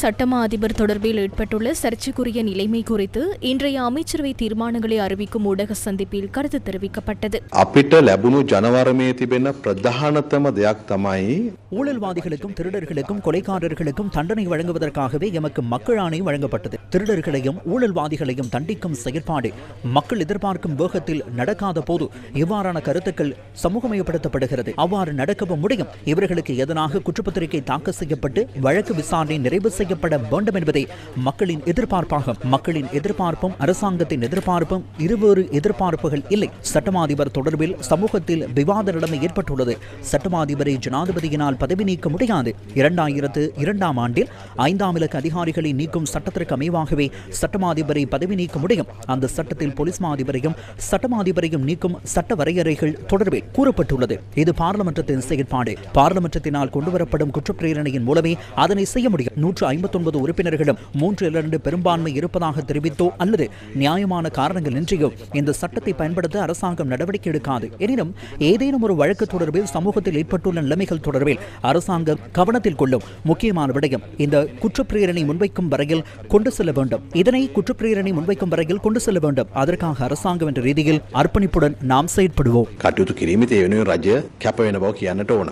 சட்டமா அதிபர் தொடர்பில் ஏற்பட்டுள்ள சர்ச்சைக்குரிய நிலைமை குறித்து இன்றைய அமைச்சரவை தீர்மானங்களை அறிவிக்கும் ஊடக சந்திப்பில் கருத்து தெரிவிக்கப்பட்டது. අපිට ලැබුණු ජනවරමේ තිබෙන ප්‍රධානතම දෙයක් තමයි ஊழல்வாதிகளுக்கும் திருடர்களுக்கும் கொலைகாரர்களுக்கும் தண்டனை வழங்குவதற்காகவே எமக்கு மக்கள் ஆணை வழங்கப்பட்டது. திருடர்களையும் ஊழல்வாதிகளையும் தண்டிக்கும் செயற்பாடு மக்கள் எதிர்பார்க்கும் வேகத்தில் நடக்காத போது இவ்வாறான கருத்துக்கள் சமூகமயப்படுத்தப்படுகிறது. அவ்வாறு நடக்கவும் முடியும். இவர்களுக்கு எதனாக குற்றப்பத்திரிகை தாக்கல் செய்யப்பட்டு வழக்கு விசாரணை நிறைவு செய்யப்பட வேண்டும் என்பதே மக்களின் எதிர்பார்ப்பாகும். மக்களின் எதிர்பார்ப்பும் அரசாங்கத்தின் எதிர்பார்ப்பும் இருவேறு எதிர்பார்ப்புகள் இல்லை. சட்டமாதிபர் தொடர்பில் சமூகத்தில் விவாத நிலைமை ஏற்பட்டுள்ளது. சட்டமாதிபரை ஜனாதிபதியினால் பதவி நீக்க முடியாது. 2002ஆம் ஆண்டில் 5ஆம் இலக்க அதிகாரிகளை நீக்கும் சட்டத்திற்கு அமைவாகவே சட்டமாதிபரை பதவி நீக்க முடியும். அந்த சட்டத்தில் போலீஸ் மாதிபரையும் சட்டமாதிபரையும் நீக்கும் சட்ட வரையறைகள் தொடர்பில் கூறப்பட்டுள்ளது. இது பாராளுமன்றத்தின் செயற்பாடு. பாராளுமன்றத்தினால் கொண்டுவரப்படும் குற்றப்பிரேரணையின் மூலமே அதனை செய்ய முடியும். 159 உறுப்பினர்களும் 3/2 பெரும்பான்மை இருப்பதாக தெரிவித்தோ அல்லது நியாயமான காரணங்கள் இன்றியோ இந்த சட்டத்தை பயன்படுத்த அரசாங்கம் நடவடிக்கை எடுக்காது. எனினும் ஏதேனும் ஒரு வழக்கு தொடர்பில் சமூகத்தில் ஏற்பட்டுள்ள நிலைமைகள் தொடர்பில் அரசாங்கம் கவனத்தில் கொள்ளும் முக்கியமான விடயம் இந்த குற்றப்பிரேரணை முன்வைக்கும் வரையில் கொண்டு செல்ல வேண்டும். இதனை குற்றப்பிரேரணை முன்வைக்கும் வரையில் கொண்டு செல்ல வேண்டும். அதற்காக அரசாங்கம் என்ற ரீதியில் அர்ப்பணிப்புடன் நாம் செயற்படுவோம். කටයුතු කිරීමේ රජය කැප වෙන බව කියන්නට ඕන.